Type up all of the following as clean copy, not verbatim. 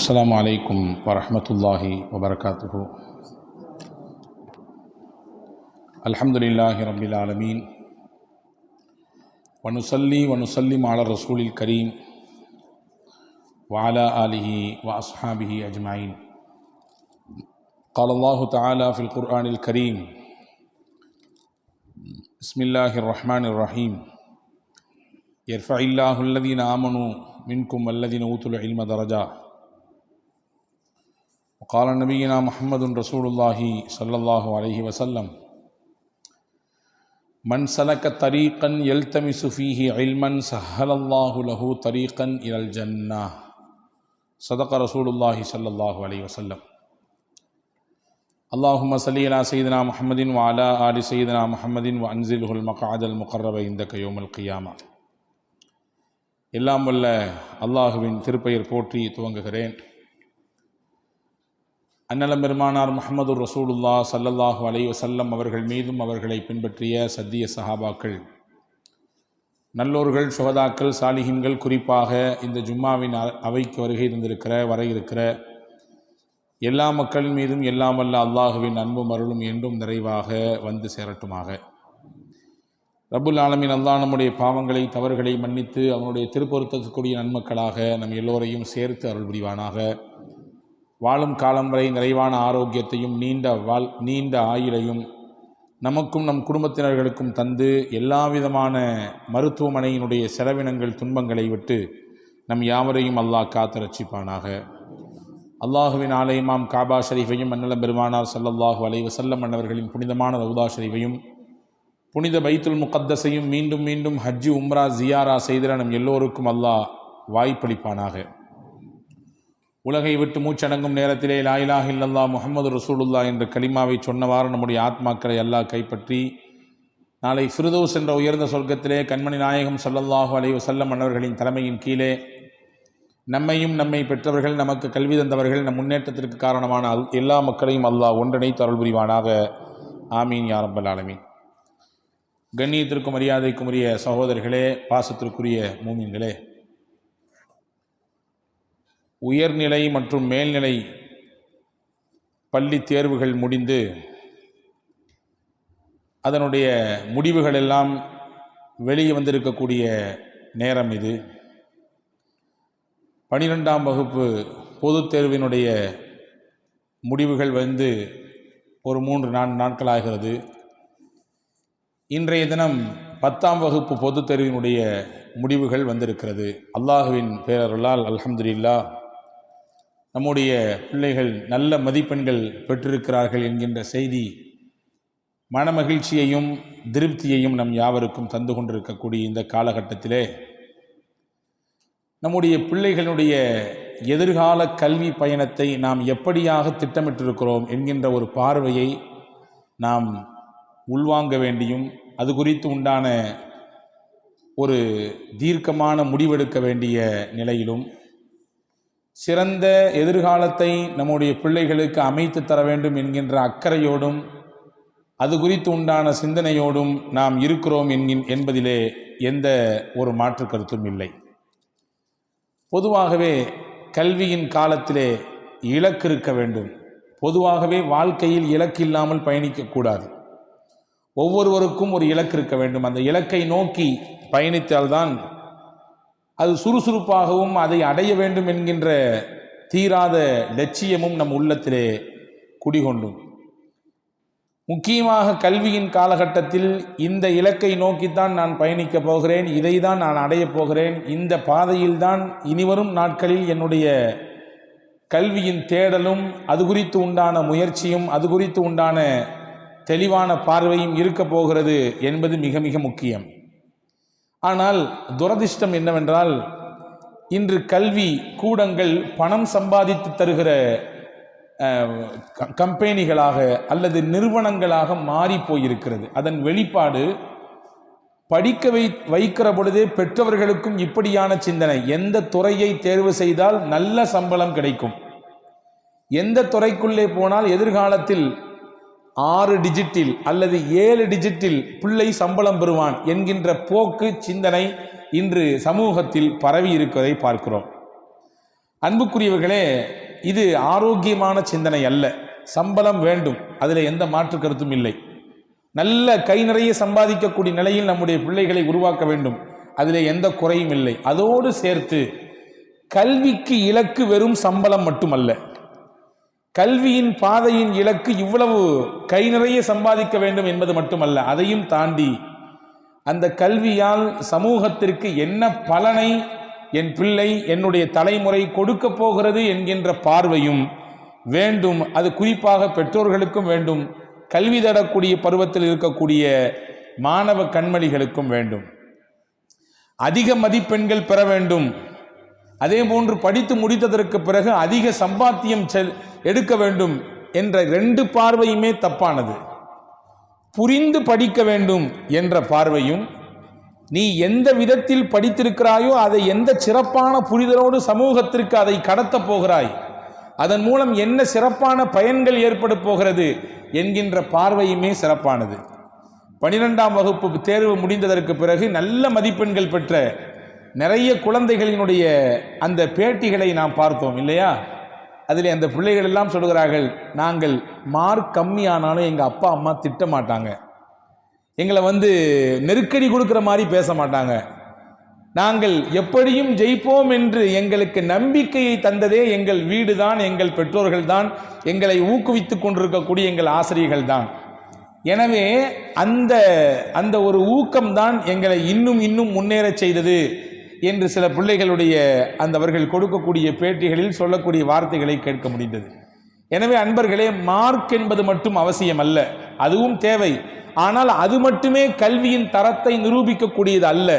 السلام عليكم ورحمة الله وبركاته. الحمد لله رب العالمين ونصلي ونسلم على الرسول الكريم وعلى آله وأصحابه أجمعين. قال الله تعالى في القرآن الكريم: بسم الله الرحمن الرحيم. يرفع الله الذين آمنوا منكم والذين أوتوا العلم درجات. وقال نبينا محمد رسول الله صلى الله عليه وسلم: من سلك طريقا يلتمس فيه علما سهل الله له طريقا إلى الجنة. صدق رسول الله صلى الله عليه وسلم. اللهم صل على سيدنا محمد وعلى آل سيدنا محمد وأنزله المقعد المقرب عندك يوم القيامة. எல்லாம் வல்ல அல்லாஹுவின் திருப்பெயர் போற்றி துவங்குகிறேன். அன்னலம் பெருமானார் முஹம்மது ரசூலுல்லாஹ் ஸல்லல்லாஹு அலைஹி வஸல்லம் அவர்கள் மீதும் அவர்களை பின்பற்றிய சத்திய சஹாபாக்கள், நல்லோர்கள், சுஹதாக்கள், சாலிஹீன்கள், குறிப்பாக இந்த ஜும்மாவின் அவைக்கு வருகை வர இருக்கிற எல்லா மக்களின் மீதும் எல்லாம் வல்ல அல்லாஹுவின் அன்பும் அருளும் என்றும் நிறைவாக வந்து சேரட்டுமாக. ரப்புல் ஆலமீன் அல்லாஹ் நம்முடைய பாவங்களை, தவறுகளை மன்னித்து அவனுடைய திருப்பொருத்தத்துக்குரிய நன்மக்களாக நம் எல்லோரையும் சேர்த்து அருள் புரிவானாக. வாழும் காலம் வரை நிறைவான ஆரோக்கியத்தையும் நீண்ட ஆயுளையும் நமக்கும் நம் குடும்பத்தினர்களுக்கும் தந்து எல்லா விதமான மருத்துவமனையினுடைய செலவினங்கள், துன்பங்களை விட்டு நம் யாவரையும் அல்லாஹ் காத்து ரட்சிப்பானாக. அல்லாஹுவின் ஆலயமாம் காபா ஷரீஃபையும் அன்னலம் பெருமானார் ஸல்லல்லாஹு அலைஹி வஸல்லம் அன்னவர்களின் புனிதமான ரவுதா ஷரீஃபையும் புனித பைத்துல் முகத்தஸையும் மீண்டும் மீண்டும் ஹஜ்ஜு உம்ரா ஜியாரா செய்திட நம் எல்லோருக்கும் அல்லாஹ் வாய்ப்பளிப்பானாக. உலகை விட்டு மூச்சடங்கும் நேரத்திலே லா இலாஹ இல்லல்லாஹ் முஹம்மது ரசூலுல்லாஹ் என்ற கலிமாவை சொன்னவாறு நம்முடைய ஆத்மாக்களை அல்லாஹ் கைப்பற்றி நாளை ஃபிர்தௌஸ் என்ற உயர்ந்த சொர்க்கத்திலே கண்மணி நாயகம் ஸல்லல்லாஹு அலைஹி வஸல்லம் அன்னவர்களின் தலைமையின் கீழே நம்மையும் நம்மை பெற்றவர்கள், நமக்கு கல்வி தந்தவர்கள், நம் முன்னேற்றத்திற்கு காரணமான எல்லா மக்களையும் அல்லாஹ் ஒன்றிணைத்து அருள் புரிவானாக. ஆமீன் யா ரப்பல் ஆலமீன். கண்ணியத்திற்கும் மரியாதைக்கும் உரிய சகோதரர்களே, பாசத்திற்குரிய மூமின்களே, உயர்நிலை மற்றும் மேல்நிலை பள்ளி தேர்வுகள் முடிந்து அதனுடைய முடிவுகள் எல்லாம் வெளியே வந்திருக்கக்கூடிய நேரம் இது. 12ஆம் வகுப்பு பொதுத் தேர்வினுடைய முடிவுகள் வந்து ஒரு 3-4 நாட்கள் ஆகிறது. இன்றைய தினம் 10ஆம் வகுப்பு பொதுத் தேர்வினுடைய முடிவுகள் வந்திருக்கிறது. அல்லாஹுவின் பேரருளால் அல்ஹம்துலில்லாஹ் நம்முடைய பிள்ளைகள் நல்ல மதிப்பெண்கள் பெற்றிருக்கிறார்கள் என்கின்ற செய்தி மனமகிழ்ச்சியையும் திருப்தியையும் நம் யாவருக்கும் தந்து கொண்டிருக்கக்கூடிய இந்த காலகட்டத்திலே நம்முடைய பிள்ளைகளுடைய எதிர்கால கல்வி பயணத்தை நாம் எப்படியாக திட்டமிட்டிருக்கிறோம் என்கின்ற ஒரு பார்வையை நாம் உள்வாங்க வேண்டியும் அது குறித்து உண்டான ஒரு தீர்க்கமான முடிவெடுக்க வேண்டிய நிலையிலும், சிறந்த எதிர்காலத்தை நம்முடைய பிள்ளைகளுக்கு அமைத்து தர வேண்டும் என்கின்ற அக்கறையோடும் அது குறித்து உண்டான சிந்தனையோடும் நாம் இருக்கிறோம் என்பதிலே எந்த ஒரு மாற்று கருத்தும் இல்லை. பொதுவாகவே கல்வியின் காலத்திலே இலக்கு இருக்க வேண்டும். பொதுவாகவே வாழ்க்கையில் இலக்கு இல்லாமல் பயணிக்கக்கூடாது. ஒவ்வொருவருக்கும் ஒரு இலக்கு இருக்க வேண்டும். அந்த இலக்கை நோக்கி பயணித்தால்தான் அது சுறுசுறுப்பாகவும் அதை அடைய வேண்டும் என்கின்ற தீராத லட்சியமும் நம் உள்ளத்திலே குடிகொண்டும். முக்கியமாக கல்வியின் காலகட்டத்தில் இந்த இலக்கை நோக்கித்தான் நான் பயணிக்கப் போகிறேன், இதை தான் நான் அடையப் போகிறேன், இந்த பாதையில்தான் இனிவரும் நாட்களில் என்னுடைய கல்வியின் தேடலும் அது குறித்து உண்டான முயற்சியும் அது குறித்து உண்டான தெளிவான பார்வையும் இருக்க போகிறது என்பது மிக மிக முக்கியம். ஆனால் துரதிர்ஷ்டம் என்னவென்றால், இன்று கல்வி கூடங்கள் பணம் சம்பாதித்து தருகிற கம்பெனிகளாக அல்லது நிறுவனங்களாக மாறி போயிருக்கிறது. அதன் வெளிப்பாடு படிக்க வைக்கிற பொழுதே பெற்றவர்களுக்கும் இப்படியான சிந்தனை: எந்த துறையை தேர்வு செய்தால் நல்ல சம்பளம் கிடைக்கும், எந்த துறைக்குள்ளே போனால் எதிர்காலத்தில் 6 டிஜிட்டில் அல்லது 7 டிஜிட்டில் பிள்ளை சம்பளம் பெறுவான் என்கின்ற போக்கு, சிந்தனை இன்று சமூகத்தில் பரவி இருப்பதை பார்க்கிறோம். அன்புக்குரியவர்களே, இது ஆரோக்கியமான சிந்தனை அல்ல. சம்பளம் வேண்டும், அதில் எந்த மாற்று கருத்தும் இல்லை. நல்ல கை நிறைய சம்பாதிக்கக்கூடிய நிலையில் நம்முடைய பிள்ளைகளை உருவாக்க வேண்டும், அதில் எந்த குறையும் இல்லை. அதோடு சேர்த்து கல்விக்கு இலக்கு வெறும் சம்பளம் மட்டுமல்ல. கல்வியின் பாதையின் இலக்கு இவ்வளவு கை நிறைய சம்பாதிக்க வேண்டும் என்பது மட்டுமல்ல, அதையும் தாண்டி அந்த கல்வியால் சமூகத்திற்கு என்ன பலனை என் பிள்ளை, என்னுடைய தலைமுறை கொடுக்க போகிறது என்கின்ற பார்வையும் வேண்டும். அது குறிப்பாக பெற்றோர்களுக்கும் வேண்டும், கல்வி தரக்கூடிய பருவத்தில் இருக்கக்கூடிய மாணவ கண்மணிகளுக்கும் வேண்டும். அதிக மதிப்பெண்கள் பெற வேண்டும், அதே போன்று படித்து முடித்ததற்கு பிறகு அதிக சம்பாத்தியம் எடுக்க வேண்டும் என்ற ரெண்டு பார்வையுமே தப்பானது. புரிந்து படிக்க வேண்டும் என்ற பார்வையும், நீ எந்த விதத்தில் படித்திருக்கிறாயோ அதை எந்த சிறப்பான புரிதலோடு சமூகத்திற்கு அதை கடத்தப் போகிறாய், அதன் மூலம் என்ன சிறப்பான பயன்கள் ஏற்பட போகிறது என்கின்ற பார்வையுமே சிறப்பானது. 12ஆம் வகுப்பு தேர்வு முடிந்ததற்கு பிறகு நல்ல மதிப்பெண்கள் பெற்ற நிறைய குழந்தைகளினுடைய அந்த பேட்டிகளை நாம் பார்த்தோம் இல்லையா? அதில் அந்த பிள்ளைகள் எல்லாம் சொல்கிறார்கள், நாங்கள் மார்க் கம்மியானாலும் எங்கள் அப்பா அம்மா திட்ட மாட்டாங்க, எங்களை நெருக்கடி கொடுக்குற மாதிரி பேச மாட்டாங்க, நாங்கள் எப்படியும் ஜெயிப்போம் என்று எங்களுக்கு நம்பிக்கையை தந்ததே எங்கள் வீடு தான், எங்கள் பெற்றோர்கள் தான், எங்களை ஊக்குவித்துக் கொண்டிருக்கக்கூடிய எங்கள் ஆசிரியர்கள் தான். எனவே அந்த ஒரு ஊக்கம்தான் எங்களை இன்னும் இன்னும் முன்னேற செய்தது என்று சில பிள்ளைகளுடைய அவர்கள் கொடுக்கக்கூடிய பேட்டிகளில் சொல்லக்கூடிய வார்த்தைகளை கேட்க முடிந்தது. எனவே அன்பர்களே, மார்க் என்பது மட்டும் அவசியம் அல்ல, அதுவும் தேவை. ஆனால் அது மட்டுமே கல்வியின் தரத்தை நிரூபிக்கக்கூடியது அல்ல.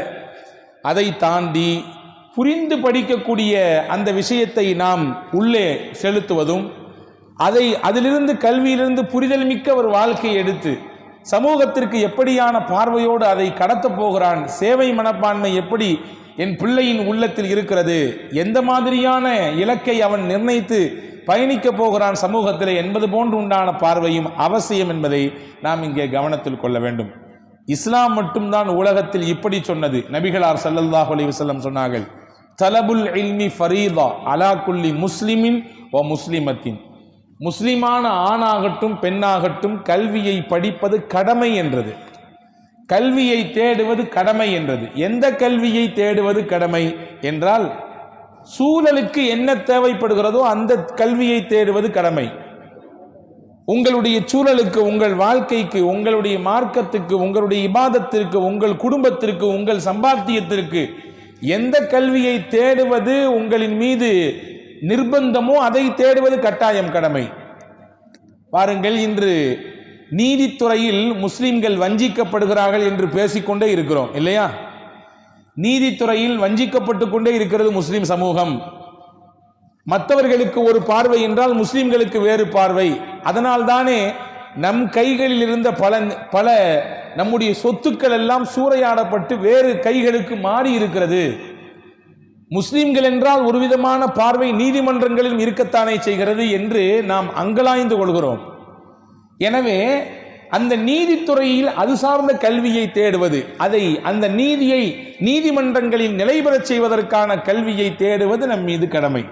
அதை தாண்டி புரிந்து படிக்கக்கூடிய அந்த விஷயத்தை நாம் உள்ளே செலுத்துவதும், அதிலிருந்து கல்வியிலிருந்து புரிதல் மிக்க ஒரு வாழ்க்கையை எடுத்து சமூகத்திற்கு எப்படியான பார்வையோடு அதை கடத்தப் போகிறான், சேவை மனப்பான்மை எப்படி என் பிள்ளையின் உள்ளத்தில் இருக்கிறது, எந்த மாதிரியான இலக்கை அவன் நிர்ணயித்து பயணிக்கப் போகிறான் சமூகத்தில் என்பது போன்று உண்டான பார்வையும் அவசியம் என்பதை நாம் இங்கே கவனத்தில் கொள்ள வேண்டும். இஸ்லாம் மட்டும்தான் உலகத்தில் இப்படி சொன்னது. நபிகளார் ஸல்லல்லாஹு அலைஹி வஸல்லம் சொன்னார்கள், தலபுல் இல்மி ஃபரீதா அலா குல்லி முஸ்லிமின் வ முஸ்லிமத்தின். முஸ்லிமான ஆணாகட்டும் பெண்ணாகட்டும் கல்வியை படிப்பது கடமை என்றது. கல்வியை தேடுவது கடமை என்றது. எந்த கல்வியை தேடுவது கடமை என்றால், சூழலுக்கு என்ன தேவைப்படுகிறதோ அந்த கல்வியை தேடுவது கடமை. உங்களுடைய சூழலுக்கு, உங்கள் வாழ்க்கைக்கு, உங்களுடைய மார்க்கத்துக்கு, உங்களுடைய இபாதத்திற்கு, உங்கள் குடும்பத்திற்கு, உங்கள் சம்பாத்தியத்திற்கு எந்த கல்வியை தேடுவது உங்களின் மீது நிர்பந்தமோ அதை தேடுவது கட்டாயம் கடமை. பாருங்கள், இன்று நீதித்துறையில் முஸ்லிம்கள் வஞ்சிக்கப்படுகிறார்கள் என்று பேசிக்கொண்டே இருக்கிறோம் இல்லையா? நீதித்துறையில் வஞ்சிக்கப்பட்டு கொண்டே இருக்கிறது முஸ்லிம் சமூகம். மற்றவர்களுக்கு ஒரு பார்வை என்றால் முஸ்லிம்களுக்கு வேறு பார்வை. அதனால் தானே நம் கைகளில் இருந்த பல நம்முடைய சொத்துக்கள் எல்லாம் சூறையாடப்பட்டு வேறு கைகளுக்கு மாறி இருக்கிறது. முஸ்லிம்கள் என்றால் ஒரு விதமான பார்வை நீதிமன்றங்களில் இருக்கத்தானே செய்கிறது என்று நாம் அங்கலாய்ந்து கொள்கிறோம். எனவே அந்த நீதித்துறையில் அது சார்ந்த கல்வியை தேடுவது, அந்த நீதியை நீதிமன்றங்களில் நிலைபெறச் செய்வதற்கான கல்வியை தேடுவது நம் மீது கடமை.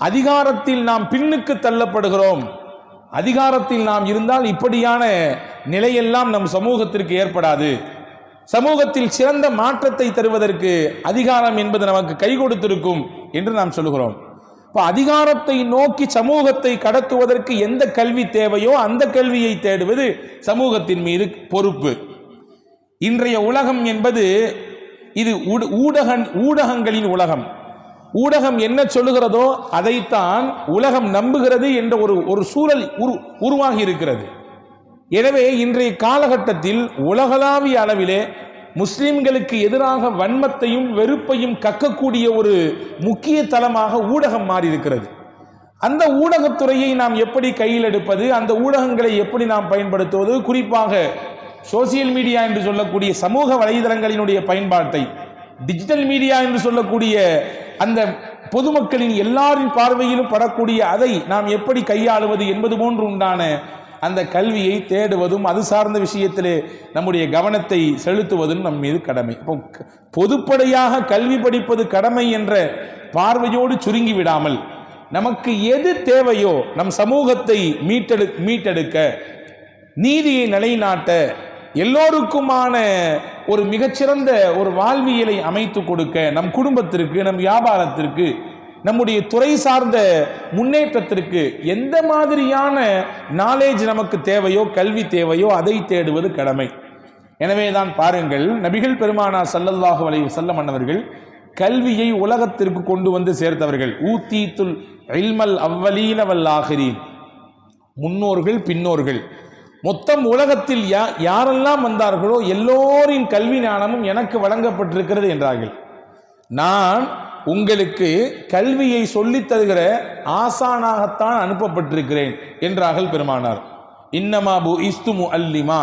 அதிகாரத்தில் நாம் பின்னுக்கு தள்ளப்படுகிறோம். அதிகாரத்தில் நாம் இருந்தால் இப்படியான நிலையெல்லாம் நம் சமூகத்திற்கு ஏற்படாது. சமூகத்தில் சிறந்த மாற்றத்தை தருவதற்கு அதிகாரம் என்பது நமக்கு கை கொடுத்திருக்கும் என்று நாம் சொல்கிறோம். அதிகாரத்தை நோக்கி சமூகத்தை கடத்துவதற்கு எந்த கல்வி தேவையோ அந்த கல்வியை தேடுவது சமூகத்தின் மீது பொறுப்பு. இன்றைய உலகம் என்பது இது ஊடகங்களின் உலகம். ஊடகம் என்ன சொல்லுகிறதோ அதைத்தான் உலகம் நம்புகிறது என்ற ஒரு சூழல் உருவாகி இருக்கிறது. எனவே இன்றைய காலகட்டத்தில் உலகளாவிய அளவிலே முஸ்லிம்களுக்கு எதிராக வன்மத்தையும் வெறுப்பையும் கக்கக்கூடிய ஒரு முக்கிய தளமாக ஊடகம் மாறி இருக்கிறது. அந்த ஊடகத்துறையை நாம் எப்படி கையில் எடுப்பது, அந்த ஊடகங்களை எப்படி நாம் பயன்படுத்துவது, குறிப்பாக சோசியல் மீடியா என்று சொல்லக்கூடிய சமூக வலைதளங்களினுடைய பயன்பாட்டை, டிஜிட்டல் மீடியா என்று சொல்லக்கூடிய அந்த பொதுமக்களின் எல்லாரின் பார்வையிலும் படக்கூடிய அதை நாம் எப்படி கையாளுவது என்பது போன்று உண்டான அந்த கல்வியை தேடுவதும் அது சார்ந்த விஷயத்திலே நம்முடைய கவனத்தை செலுத்துவதும் நம் மீது கடமை. இப்போ பொதுப்படையாக கல்வி படிப்பது கடமை என்ற பார்வையோடு சுருங்கி விடாமல் நமக்கு எது தேவையோ, நம் சமூகத்தை மீட்டெடுக்க, நீதியை நிலைநாட்ட, எல்லோருக்குமான ஒரு மிகச்சிறந்த ஒரு வாழ்வியலை அமைத்து கொடுக்க, நம் குடும்பத்திற்கு, நம் வியாபாரத்திற்கு, நம்முடைய துறை சார்ந்த முன்னேற்றத்திற்கு எந்த மாதிரியான நாலேஜ் நமக்கு தேவையோ, கல்வி தேவையோ அதை தேடுவது கடமை. எனவேதான் பாருங்கள், நபிகள் பெருமானார் ஸல்லல்லாஹு அலைஹி வஸல்லம் அன்னவர்கள் கல்வியை உலகத்திற்கு கொண்டு வந்து சேர்த்தவர்கள். ஊத்தீத்துல் இல்மல் அவ்வலீன வல் ஆகிரீன், முன்னோர்கள் பின்னோர்கள், மொத்தம் உலகத்தில் யாரெல்லாம் வந்தார்களோ எல்லோரின் கல்வி ஞானமும் எனக்கு வழங்கப்பட்டிருக்கிறது என்றார்கள். நான் உங்களுக்கு கல்வியை சொல்லித் தருகிற ஆசானாகத்தான் அனுப்பப்பட்டிருக்கிறேன் என்றார்கள் பெருமானார். இன்னமா புஇஸ்து முஅல்லிமா,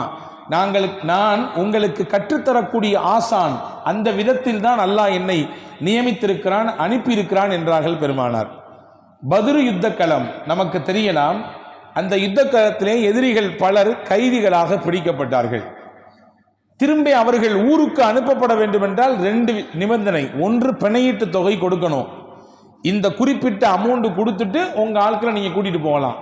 நான் உங்களுக்கு கற்றுத்தரக்கூடிய ஆசான், அந்த விதத்தில் தான் அல்லாஹ் என்னை நியமித்திருக்கிறான், அனுப்பியிருக்கிறான் என்றார்கள் பெருமானார். பத்ரு யுத்த களம் நமக்கு தெரியலாம். அந்த யுத்த களத்திலே எதிரிகள் பலர் கைதிகளாக பிடிக்கப்பட்டார்கள். திரும்ப அவர்கள் ஊருக்கு அனுப்பப்பட வேண்டும் என்றால் 2 நிபந்தனை. ஒன்று, பிணையீட்டு தொகை கொடுக்கணும். இந்த குறிப்பிட்ட அமௌண்ட் கொடுத்துட்டு உங்க ஆட்களை நீங்க கூட்டிட்டு போகலாம்.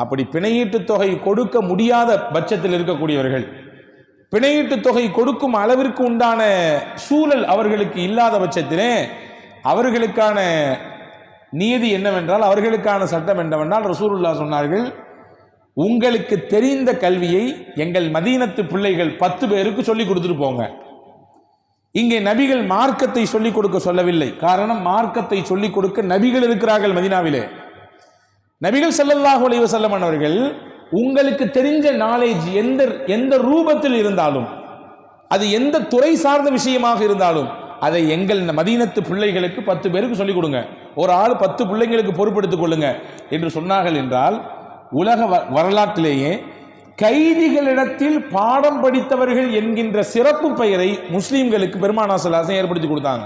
அப்படி பிணையீட்டு தொகை கொடுக்க முடியாத பட்சத்தில் இருக்கக்கூடியவர்கள், பிணையீட்டு தொகை கொடுக்கும் அளவிற்கு உண்டான சூழல் அவர்களுக்கு இல்லாத பட்சத்திலே அவர்களுக்கான நியதி என்னவென்றால், அவர்களுக்கான சட்டம் என்னவென்றால், ரசூலுல்லாஹ் சொன்னார்கள், உங்களுக்கு தெரிந்த கல்வியை எங்கள் மதீனத்து பிள்ளைகள் 10 பேருக்கு சொல்லிக் கொடுத்துட்டு போங்க. இங்கே நபிகள் மார்க்கத்தை சொல்லிக் கொடுக்க சொல்லவில்லை. காரணம், மார்க்கத்தை சொல்லிக் கொடுக்க நபிகள் இருக்கிறார்கள் மதீனாவிலே. நபிகள் ஸல்லல்லாஹு அலைஹி வஸல்லம் அவர்கள் உங்களுக்கு தெரிஞ்ச நாலேஜ் எந்த ரூபத்தில் இருந்தாலும், அது எந்த துறை சார்ந்த விஷயமாக இருந்தாலும், அதை எங்கள் மதீனத்து பிள்ளைகளுக்கு 10 பேருக்கு சொல்லிக் கொடுங்க. ஒரு ஆள் 10 பிள்ளைங்களுக்கு பொறுப்பெடுத்துக் கொள்ளுங்க என்று சொன்னார்கள் என்றால், உலக வரலாற்றிலேயே கைதிகளிடத்தில் பாடம் படித்தவர்கள் என்கின்ற சிறப்பு பெயரை முஸ்லிம்களுக்கு பெருமானார் ஸல்லல்லாஹு அலைஹி வஸல்லம் ஏற்படுத்தி கொடுத்தாங்க.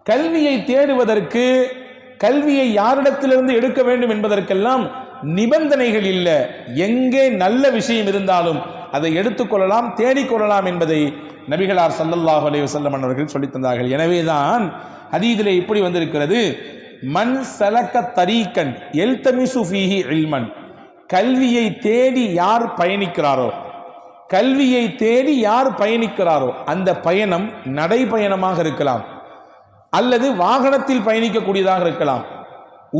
கல்வியை தேடுவதற்கு, கல்வியை யாரிடத்திலிருந்து எடுக்க வேண்டும் என்பதற்கெல்லாம் நிபந்தனைகள் இல்லை. எங்கே நல்ல விஷயம் இருந்தாலும் அதை எடுத்துக்கொள்ளலாம், தேடிக்கொள்ளலாம் என்பதை நபிகளார் ஸல்லல்லாஹு அலைஹி வஸல்லம் அவர்கள் சொல்லித் தந்தார்கள். எனவேதான் ஹதீஸிலே இப்படி வந்திருக்கிறது, மன் சலக தரீகன் யல்தமிசு ஃபீஹி இல்மன், கல்வியை தேடி யார் பயணிக்கிறாரோ, கல்வியை தேடி யார் பயணிக்கிறாரோ அந்த பயணம் நடைபயணமாக இருக்கலாம், அல்லது வாகனத்தில் பயணிக்கக்கூடியதாக இருக்கலாம்,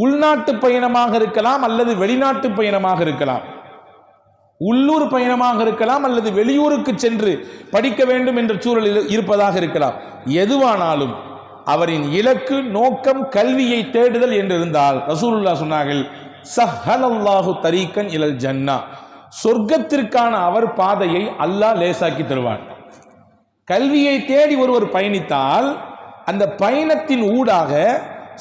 உள்நாட்டு பயணமாக இருக்கலாம், அல்லது வெளிநாட்டு பயணமாக இருக்கலாம், உள்ளூர் பயணமாக இருக்கலாம், அல்லது வெளியூருக்கு சென்று படிக்க வேண்டும் என்ற சூழலில் இருப்பதாக இருக்கலாம். எதுவானாலும் அவரின் இலக்கு, நோக்கம் கல்வியை தேடுதல் என்று இருந்தால் ரசூலுல்லாஹ் சொன்னார்கள், சஹலல்லாஹு தரீகன் இலல் ஜன்னா, சொர்க்கத்திற்கான அவர் பாதையை அல்லாஹ் லேசாக்கி தருவான். கல்வியை தேடி ஒருவர் பயணித்தால் அந்த பயணத்தின் ஊடாக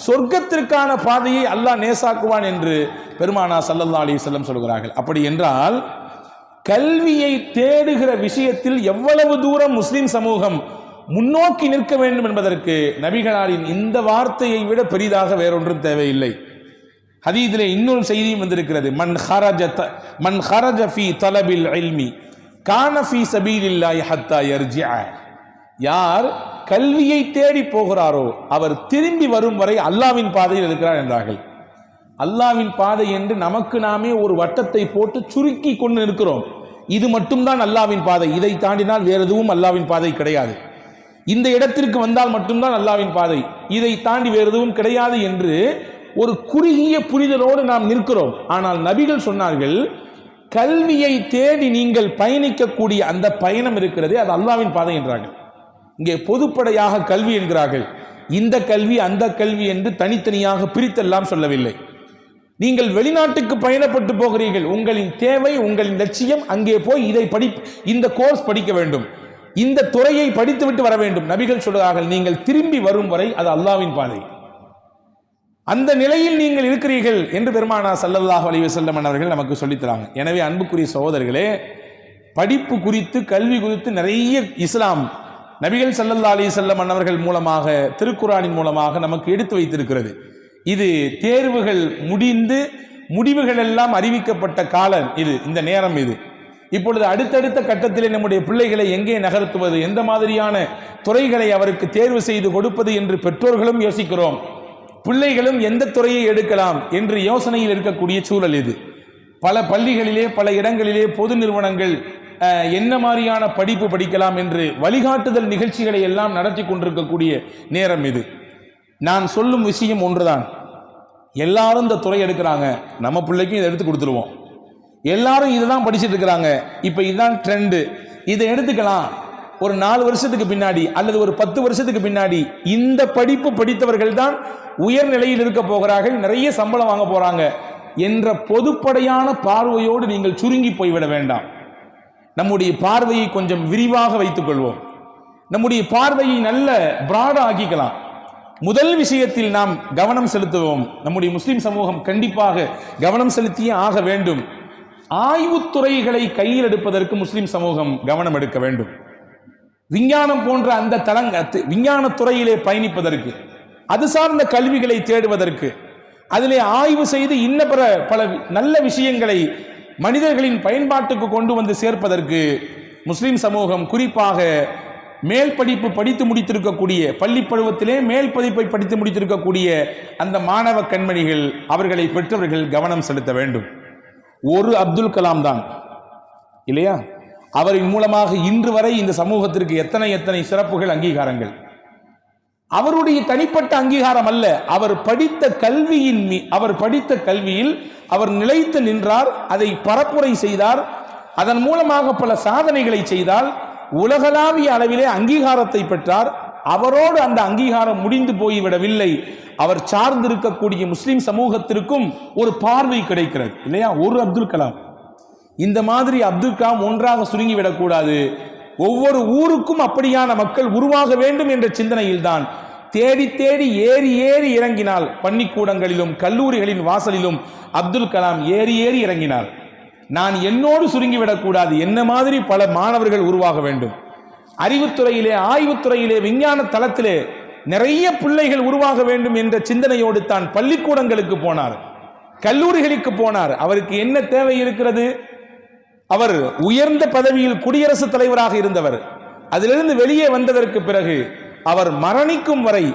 சொர்க்கத்திற்கான பாதையை அல்லாஹ் நேசாக்குவான் என்று பெருமானார் ஸல்லல்லாஹு அலைஹி வஸல்லம் சொல்கிறார்கள். அப்படி என்றால் கல்வியை தேடுகிற விஷயத்தில் எவ்வளவு தூரம் முஸ்லிம் சமூகம் முன்னோக்கி நிற்க வேண்டும் என்பதற்கு நபிகளாரின் இந்த வார்த்தையை விட பெரிதாக வேறொன்றும் தேவையில்லை. ஹதீஸிலே இன்னொரு செய்தியும் வந்திருக்கிறது, மன் ஹரஜ ஃபீ தலபில் இல்மி கான ஃபீ சபீலில்லாஹி ஹத்தா யர்ஜிஅ, யார் கல்வியை தேடி போகிறாரோ அவர் திரும்பி வரும் வரை அல்லாஹ்வின் பாதையில் இருக்கிறார் என்றார்கள். அல்லாஹ்வின் பாதை என்று நமக்கு நாமே ஒரு வட்டத்தை போட்டு சுருக்கி கொண்டு இருக்கிறோம். இது மட்டும்தான் அல்லாஹ்வின் பாதை, இதை தாண்டினால் வேறு எதுவும் அல்லாஹ்வின் பாதை கிடையாது, இந்த இடத்திற்கு வந்தால் மட்டும்தான் அல்லாஹ்வின் பாதை, இதை தாண்டி வேறு எதுவும் கிடையாது என்று ஒரு குறுகிய புரிதலோடு நாம் நிற்கிறோம். ஆனால் நபிகள் சொன்னார்கள், கல்வியை தேடி நீங்கள் பயணிக்கக்கூடிய அந்த பயணம் இருக்கிறது, அது அல்லாஹ்வின் பாதை என்றார்கள். இங்கே பொதுப்படையாக கல்வி என்கிறார்கள். இந்த கல்வி அந்த கல்வி என்று தனித்தனியாக பிரித்தெல்லாம் சொல்லவில்லை. நீங்கள் வெளிநாட்டுக்கு பயணப்பட்டு போகிறீர்கள், உங்களின் தேவை, உங்களின் லட்சியம் அங்கே போய் இந்த கோர்ஸ் படிக்க வேண்டும், இந்த துறையை படித்துவிட்டு வர வேண்டும். நபிகள் சொல்கிறார்கள், நீங்கள் திரும்பி வரும் வரை அது அல்லாஹ்வின் பாதை, அந்த நிலையில் நீங்கள் இருக்கிறீர்கள் என்று பெருமானார் ஸல்லல்லாஹு அலைஹி வஸல்லம் அவர்கள் நமக்கு சொல்லித்தராங்க. எனவே அன்புக்குரிய சகோதரர்களே, படிப்பு குறித்து, கல்வி குறித்து நிறைய இஸ்லாம் நபிகள் ஸல்லல்லாஹு அலைஹி வஸல்லம் அவர்கள் மூலமாக, திருக்குர்ஆனின் மூலமாக நமக்கு எடுத்து வைத்திருக்கிறது. இது தேர்வுகள் முடிந்து முடிவுகள் எல்லாம் அறிவிக்கப்பட்ட காலம் இது, இந்த நேரம் இது. இப்பொழுது அடுத்தடுத்த கட்டத்தில் நம்முடைய பிள்ளைகளை எங்கே நகர்த்துவது, எந்த மாதிரியான துறைகளை அவருக்கு தேர்வு செய்து கொடுப்பது என்று பெற்றோர்களும் யோசிக்கிறோம். பிள்ளைகளும் எந்த துறையை எடுக்கலாம் என்று யோசனையில் இருக்கக்கூடிய சூழல் இது. பல பள்ளிகளிலே பல இடங்களிலே பொது நிறுவனங்கள் என்ன மாதிரியான படிப்பு படிக்கலாம் என்று வழிகாட்டுதல் நிகழ்ச்சிகளை எல்லாம் நடத்தி கொண்டிருக்கக்கூடிய நேரம் இது. நான் சொல்லும் விஷயம் ஒன்றுதான், எல்லாரும் இந்த துறை எடுக்கிறாங்க, நம்ம பிள்ளைக்கும் இதை எடுத்து கொடுத்துருவோம். எல்லாரும் இதுதான் படிச்சுட்டு இருக்கிறாங்க, இப்போ இதுதான் ட்ரெண்டு, இதை எடுத்துக்கலாம். ஒரு 4 வருஷத்துக்கு பின்னாடி அல்லது ஒரு 10 வருஷத்துக்கு பின்னாடி இந்த படிப்பு படித்தவர்கள் தான் உயர்நிலையில் இருக்க போகிறார்கள், நிறைய சம்பளம் வாங்க போறாங்க என்ற பொதுப்படையான பார்வையோடு நீங்கள் சுருங்கி போய்விட வேண்டாம். நம்முடைய பார்வையை கொஞ்சம் விரிவாக வைத்துக் கொள்வோம். நம்முடைய பார்வையை நல்ல பிராட் ஆக்கிக்கலாம். முதல் விஷயத்தில் நாம் கவனம் செலுத்துவோம். நம்முடைய முஸ்லிம் சமூகம் கண்டிப்பாக கவனம் செலுத்தியே ஆக வேண்டும். ஆய்வுத்துறைகளை கையில் எடுப்பதற்கு முஸ்லிம் சமூகம் கவனம் எடுக்க வேண்டும். விஞ்ஞானம் போன்ற அந்த விஞ்ஞான துறையிலே பயணிப்பதற்கு, அது சார்ந்த கல்விகளை தேடுவதற்கு, அதிலே ஆய்வு செய்து இன்ன பல நல்ல விஷயங்களை மனிதர்களின் பயன்பாட்டுக்கு கொண்டு வந்து சேர்ப்பதற்கு முஸ்லிம் சமூகம், குறிப்பாக மேல் படிப்பு படித்து முடித்திருக்கக்கூடிய, பள்ளி பருவத்திலே மேல் பதிப்பை படித்து முடித்திருக்கக்கூடிய அந்த மாணவ கண்மணிகள், அவர்களை பெற்றவர்கள் கவனம் செலுத்த வேண்டும். ஒரு அப்துல் கலாம் தான் இல்லையா, அவரின் மூலமாக இன்று வரை இந்த சமூகத்திற்கு எத்தனை சிறப்புகள், அங்கீகாரங்கள். அவருடைய தனிப்பட்ட அங்கீகாரம் அல்ல, அவர் படித்த கல்வியில் அவர் நிலைத்து நின்றார், அதை பரப்புரை செய்தார், அதன் மூலமாக பல சாதனைகளை செய்தால் உலகளாவிய அளவிலே அங்கீகாரத்தை பெற்றார். அவரோடு அந்த அங்கீகாரம் முடிந்து போய்விடவில்லை, அவர் சார்ந்திருக்கக்கூடிய முஸ்லிம் சமூகத்திற்கும் ஒரு பார்வை கிடைக்கிறது இல்லையா. ஒரு அப்துல் கலாம், இந்த மாதிரி அப்துல் கலாம் ஒன்றாக சுருங்கிவிடக்கூடாது. ஒவ்வொரு ஊருக்கும் அப்படியான மக்கள் உருவாக வேண்டும் என்ற சிந்தனையில் தான் தேடி தேடி ஏறி இறங்கினால், பள்ளிக்கூடங்களிலும் கல்லூரிகளின் வாசலிலும் அப்துல் கலாம் ஏறி இறங்கினார். நான் என்னோடு சுருங்கிவிடக்கூடாது, என்ன மாதிரி பல மாணவர்கள் உருவாக வேண்டும். அறிவுத்துறையிலே, ஆய்வுத்துறையிலே, விஞ்ஞான தளத்திலே நிறைய பிள்ளைகள் உருவாக வேண்டும் என்ற சிந்தனையோடு தான் பள்ளிக்கூடங்களுக்கு போனார், கல்லூரிகளுக்கு போனார். அவருக்கு என்ன தேவை இருக்கிறது? அவர் உயர்ந்த பதவியில் குடியரசுத் தலைவராக இருந்தவர். அதிலிருந்து வெளியே வந்ததற்கு பிறகு அவர் மரணிக்கும் வரை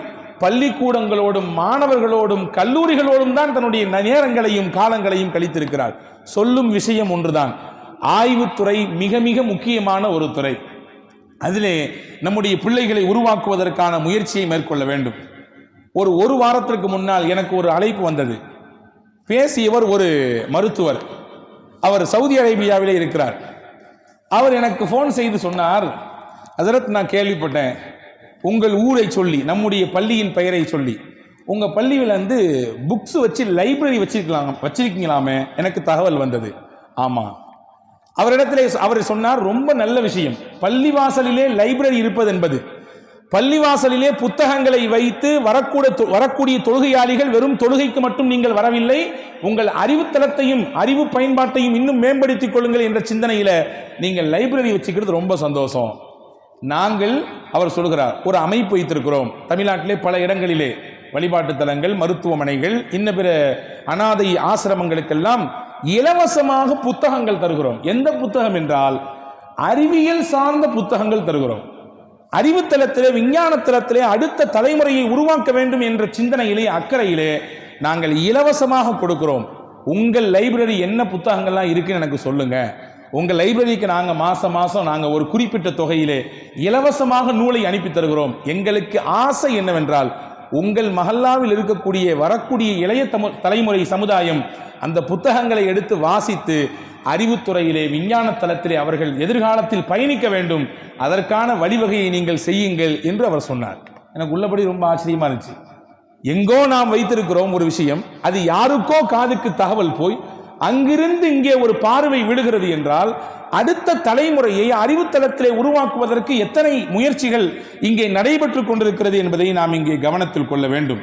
பள்ளிக்கூடங்களோடும் மாணவர்களோடும் கல்லூரிகளோடும் தான் தன்னுடைய நேரங்களையும் காலங்களையும் கழித்திருக்கிறார். சொல்லும் விஷயம் ஒன்றுதான், ஆய்வுத்துறை மிக மிக முக்கியமான ஒரு துறை. அதிலே நம்முடைய பிள்ளைகளை உருவாக்குவதற்கான முயற்சியை மேற்கொள்ள வேண்டும். ஒரு வாரத்திற்கு முன்னால் எனக்கு ஒரு அழைப்பு வந்தது. பேசியவர் ஒரு மருத்துவர், அவர் சவுதி அரேபியாவிலே இருக்கிறார். அவர் எனக்கு ஃபோன் செய்து சொன்னார், ஹஜ்ரத் நான் கேள்விப்பட்டேன், உங்கள் ஊரை சொல்லி, நம்முடைய பள்ளியின் பெயரை சொல்லி, உங்கள் பள்ளியில் வந்து புக்ஸ் வச்சு லைப்ரரி வச்சிருக்கீங்களாமே, எனக்கு தகவல் வந்தது. ஆமாம். அவரிடத்திலே அவர் சொன்னார், ரொம்ப நல்ல விஷயம், பள்ளிவாசலிலே லைப்ரரி இருப்பது என்பது, பள்ளிவாசலிலே புத்தகங்களை வைத்து வரக்கூடிய தொழுகையாளிகள் வெறும் தொழுகைக்கு மட்டும் நீங்கள் வரவில்லை, உங்கள் அறிவுத்தளத்தையும் அறிவு பயன்பாட்டையும் இன்னும் மேம்படுத்திக் கொள்ளுங்கள் என்ற சிந்தனையில நீங்கள் லைப்ரரி வச்சுக்கிறது ரொம்ப சந்தோஷம். நாங்கள், அவர் சொல்கிறார், ஒரு அமைப்பு வைத்திருக்கிறோம் தமிழ்நாட்டிலே பல இடங்களிலே, வழிபாட்டு தலங்கள், மருத்துவமனைகள், இன்ன பிற அனாதை ஆசிரமங்களுக்கெல்லாம் இலவசமாக புத்தகங்கள் தருகிறோம். எந்த புத்தகம் என்றால் அறிவியல் சார்ந்த புத்தகங்கள் தருகிறோம். அறிவுத்தளத்திலே, விஞ்ஞான தளத்திலே அடுத்த தலைமுறையை உருவாக்க வேண்டும் என்ற சிந்தனையிலே, அக்கறையிலே நாங்கள் இலவசமாக கொடுக்கிறோம். உங்கள் லைப்ரரி என்ன புத்தகங்கள்லாம் இருக்குன்னு எனக்கு சொல்லுங்க. உங்கள் லைப்ரரிக்கு நாங்கள் மாசம் நாங்கள் ஒரு குறிப்பிட்ட தொகையிலே இலவசமாக நூலை அனுப்பி தருகிறோம். எங்களுக்கு ஆசை என்னவென்றால், உங்கள் மஹல்லாவில் இருக்கக்கூடிய வரக்கூடிய இளைய தலைமுறை சமுதாயம் அந்த புத்தகங்களை எடுத்து வாசித்து அறிவுத்துறையிலே, விஞ்ஞான தளத்திலே அவர்கள் எதிர்காலத்தில் பயணிக்க வேண்டும். அதற்கான வழிவகையை நீங்கள் செய்யுங்கள் என்று அவர் சொன்னார். எனக்கு உள்ளபடி ரொம்ப ஆச்சரியமா இருந்துச்சு. எங்கோ நாம் வைத்திருக்கிறோம் ஒரு விஷயம், அது யாருக்கோ காதுக்கு தகவல் போய் அங்கிருந்து இங்கே ஒரு பார்வை விடுகிறது என்றால், அடுத்த தலைமுறையை அறிவுத்தளத்திலே உருவாக்குவதற்கு எத்தனை முயற்சிகள் இங்கே நடைபெற்றுக் கொண்டிருக்கிறது என்பதை நாம் இங்கே கவனத்தில் கொள்ள வேண்டும்.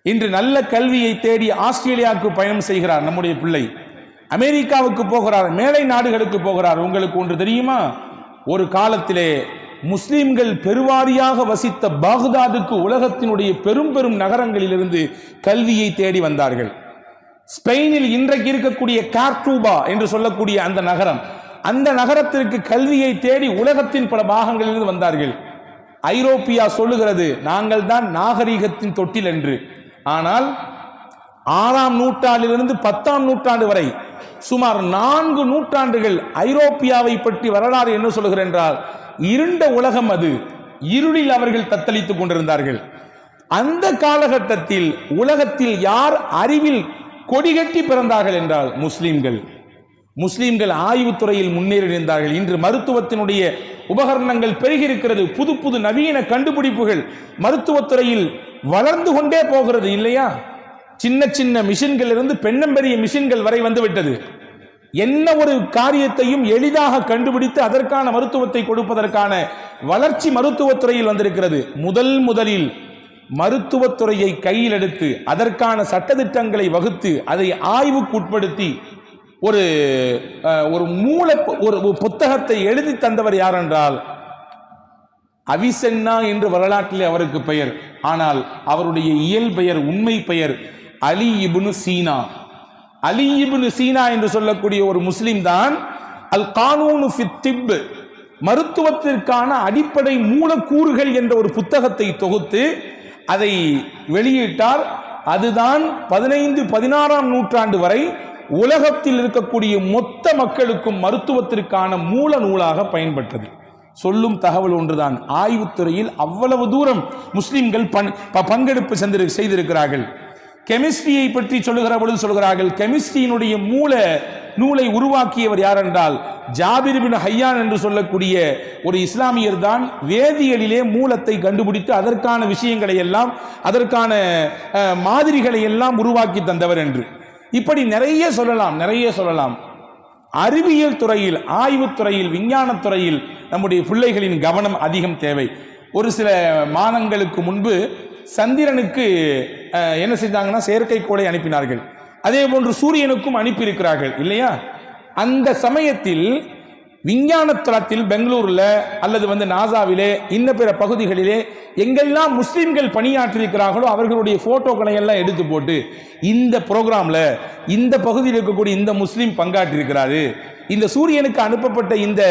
இன்று நல்ல கல்வியை தேடி ஆஸ்திரேலியாவுக்கு பயணம் செய்கிறார் நம்முடைய பிள்ளை, அமெரிக்காவுக்கு போகிறார், மேலை நாடுகளுக்கு போகிறார். உங்களுக்கு ஒன்று தெரியுமா? ஒரு காலத்திலே முஸ்லிம்கள் பெருவாரியாக வசித்த பாக்தாதுக்கு உலகத்தினுடைய பெரும் பெரும் நகரங்களிலிருந்து கல்வியை தேடி வந்தார்கள். ஸ்பெயினில் இன்றைக்கு இருக்கக்கூடிய கார்டூபா என்று சொல்லக்கூடிய அந்த நகரம், அந்த நகரத்திற்கு கல்வியை தேடி உலகத்தின் பல பாகங்களிலிருந்து வந்தார்கள். ஐரோப்பியா சொல்லுகிறது நாங்கள் தான் நாகரிகத்தின் தொட்டில் என்று. ஆனால் 6ஆம் நூற்றாண்டிலிருந்து 10ஆம் நூற்றாண்டு வரை சுமார் 4 நூற்றாண்டுகள் ஐரோப்பியாவை பற்றி வரலாறு என்ன சொல்லுகிறது என்றால், இருண்ட உலகம் அது, இருளில் அவர்கள் தத்தளித்துக் கொண்டிருந்தார்கள். அந்த காலகட்டத்தில் உலகத்தில் யார் அறிவில் கொடிகட்டி பிறந்தார்கள் என்றால் முஸ்லிம்கள். முஸ்லிம்கள் ஆய்வுத்துறையில் முன்னேறியிருந்தார்கள். இன்று மருத்துவத்தினுடைய உபகரணங்கள் பெருகி இருக்கிறது. புது புது நவீன கண்டுபிடிப்புகள் மருத்துவத்துறையில் வளர்ந்து கொண்டே போகிறது இல்லையா? சின்ன சின்ன மிஷின்கள் இருந்து பெண்ணம்பெரிய மிஷின்கள் வரை வந்துவிட்டது. என்ன ஒரு காரியத்தையும் எளிதாக கண்டுபிடித்து அதற்கான மருத்துவத்தை கொடுப்பதற்கான வளர்ச்சி மருத்துவத்துறையில் வந்திருக்கிறது. முதலில் மருத்துவத்துறையை கையில் எடுத்து அதற்கான சட்டதிட்டங்களை வகுத்து அதை ஆய்வுக்கு உட்படுத்தி ஒரு புத்தகத்தை எழுதி தந்தவர் யார் என்றால் அவிசென்னா என்று வரலாற்றிலே அவருக்கு பெயர். ஆனால் அவருடைய இயல் பெயர், உண்மை பெயர் அலி இப்னு சீனா. அலி இப்னு சீனா என்று சொல்லக்கூடிய ஒரு முஸ்லிம் தான் அல் கானூனு ஃபித் திப், மருத்துவத்திற்கான அடிப்படை மூலக்கூறுகள் என்ற ஒரு புத்தகத்தை தொகுத்து அதை வெளியிட்டார். அதுதான் 15-16ஆம் நூற்றாண்டு வரை உலகத்தில் இருக்கக்கூடிய மொத்த மக்களுக்கும் மருத்துவத்திற்கான மூல நூலாக பயன்பட்டது. சொல்லும் தகவல் ஒன்றுதான், ஆய்வுத்துறையில் அவ்வளவு தூரம் முஸ்லிம்கள் பங்கெடுப்பு செய்திருக்கிறார்கள். கெமிஸ்ட்ரியை பற்றி சொல்லுகிற பொழுது சொல்கிறார்கள், கெமிஸ்ட்ரியினுடைய மூல நூலை உருவாக்கியவர் யார் என்றால் ஜாபிர் பின் ஹையான் என்று சொல்லக்கூடிய ஒரு இஸ்லாமியர் தான் வேதியியலிலே மூலத்தை கண்டுபிடித்து அதற்கான விஷயங்களை எல்லாம், அதற்கான மாதிரிகளை எல்லாம் உருவாக்கி தந்தவர் என்று. இப்படி நிறைய சொல்லலாம். அறிவியல் துறையில், ஆய்வுத்துறையில், விஞ்ஞானத்துறையில் நம்முடைய பிள்ளைகளின் கவனம் அதிகம் தேவை. ஒரு சில மாதங்களுக்கு முன்பு சந்திரனுக்கு என்ன செஞ்சாங்கன்னா செயற்கைக்கோளை அனுப்பினார்கள். அதே போன்று சூரியனுக்கும் அனுப்பியிருக்கிறார்கள் இல்லையா? அந்த சமயத்தில் விஞ்ஞானத்தளத்தில் பெங்களூர்ல அல்லது நாசாவிலே இன்ன பிற பகுதிகளிலே எங்கெல்லாம் முஸ்லிம்கள் பணியாற்றியிருக்கிறார்களோ அவர்களுடைய போட்டோக்களை எல்லாம் எடுத்து போட்டு இந்த புரோகிராம்ல இந்த பகுதியில் இருக்கக்கூடிய இந்த முஸ்லிம் பங்காற்றிருக்கிறாரு, இந்த சூரியனுக்கு அனுப்பப்பட்ட இந்த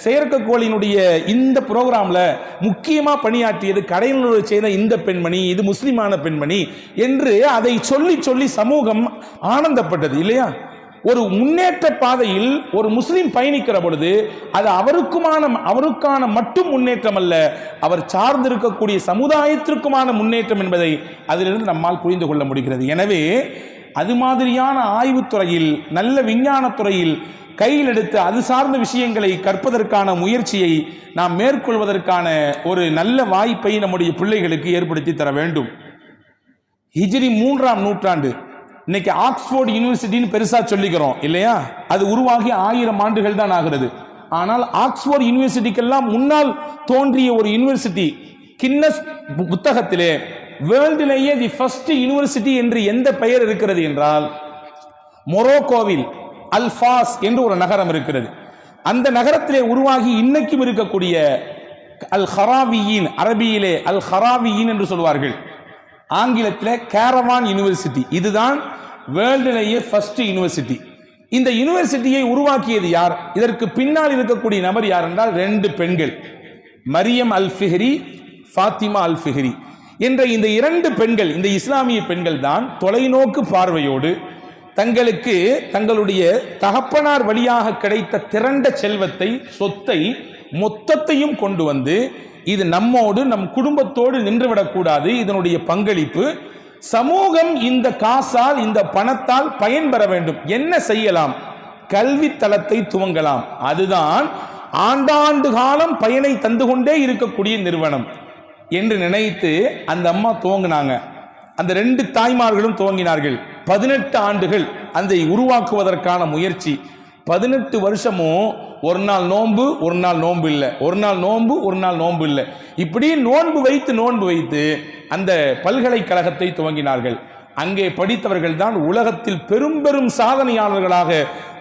செயற்கைக்கோளினுடைய இந்த புரோகிராம்ல முக்கியமா பணியாற்றியது கடையனூரை செய்த இந்த பெண்மணி, இது முஸ்லிமான பெண்மணி என்று அதை சொல்லி சமூகம் ஆனந்தப்பட்டது இல்லையா? ஒரு முன்னேற்ற பாதையில் ஒரு முஸ்லிம் பயணிக்கிற பொழுது அது அவருக்கான மட்டும் முன்னேற்றம் அல்ல, அவர் சார்ந்திருக்கக்கூடிய சமுதாயத்திற்குமான முன்னேற்றம் என்பதை அதிலிருந்து நம்மால் புரிந்து கொள்ள முடிகிறது. எனவே அது மாதிரியான ஆய்வுத்துறையில், நல்ல விஞ்ஞானத்துறையில் கையில் எடுத்து அது சார்ந்த விஷயங்களை கற்பதற்கான முயற்சியை நாம் மேற்கொள்வதற்கான ஒரு நல்ல வாய்ப்பை நம்முடைய பிள்ளைகளுக்கு ஏற்படுத்தி தர வேண்டும். ஹிஜ்ரி 3ஆம் நூற்றாண்டு, இன்னைக்கு ஆக்ஸ்போர்ட் யூனிவர்சிட்டின்னு பெருசா சொல்லிக்கிறோம் இல்லையா? அது உருவாகி 1000 ஆண்டுகள் தான் ஆகிறது. ஆனால் ஆக்ஸ்போர்ட் யூனிவர்சிட்டிக்கெல்லாம் முன்னால் தோன்றிய ஒரு யூனிவர்சிட்டி கின்னஸ் புத்தகத்திலே வேர்ல்டிலேயே தி ஃபர்ஸ்ட் யூனிவர்சிட்டி என்று எந்த பெயர் இருக்கிறது என்றால் மொரோக்கோவில் அல்ஃபாஸ் என்று ஒரு நகரம் இருக்கிறது. அந்த நகரத்திலே உருவாகி இன்னைக்கும் இருக்கக்கூடிய அல் ஹராவியின், அரபியிலே அல் ஹராவியின் என்று சொல்வார்கள், ஆங்கிலத்தில் கேரவான் யூனிவர்சிட்டி. இதுதான் வேர்ல்டிலேயே ஃபர்ஸ்ட் யூனிவர்சிட்டி. இந்த யூனிவர்சிட்டியை உருவாக்கியது யார்? இதற்கு பின்னால் இருக்கக்கூடிய நபர் யார் என்றால் 2 பெண்கள், மரியம் அல் ஃபிஹ்ரி, ஃபாத்திமா அல் ஃபிஹ்ரி என்ற இந்த 2 பெண்கள், இந்த இஸ்லாமிய பெண்கள் தான் தொலைநோக்கு பார்வையோடு தங்களுக்கு தங்களுடைய தகப்பனார் வழியாக கிடைத்த திரண்ட செல்வத்தை, சொத்தை மொத்தத்தையும் கொண்டு வந்து இது நம்மோடு, நம் குடும்பத்தோடு நின்றுவிடக்கூடாது, இதனுடைய பங்களிப்பு சமூகம் இந்த காசால், இந்த பணத்தால் பயன்பெற வேண்டும். என்ன செய்யலாம்? கல்வி தளத்தை துவங்கலாம். அதுதான் ஆண்டாண்டு காலம் பயனை தந்து கொண்டே இருக்கக்கூடிய நிறுவனம் என்று நினைத்து அந்த அம்மா துவங்கினாங்க. அந்த 2 தாய்மார்களும் துவங்கினார்கள். 18 ஆண்டுகள் அதை உருவாக்குவதற்கான முயற்சி. 18 வருஷமும் ஒரு நாள் நோன்பு, ஒரு நாள் நோன்பு இல்லை, ஒரு நாள் நோன்பு, ஒரு நாள் நோன்பு இல்லை, இப்படி நோன்பு வைத்து அந்த பல்கலைக்கழகத்தை துவங்கினார்கள். அங்கே படித்தவர்கள் தான் உலகத்தில் பெரும் சாதனையாளர்களாக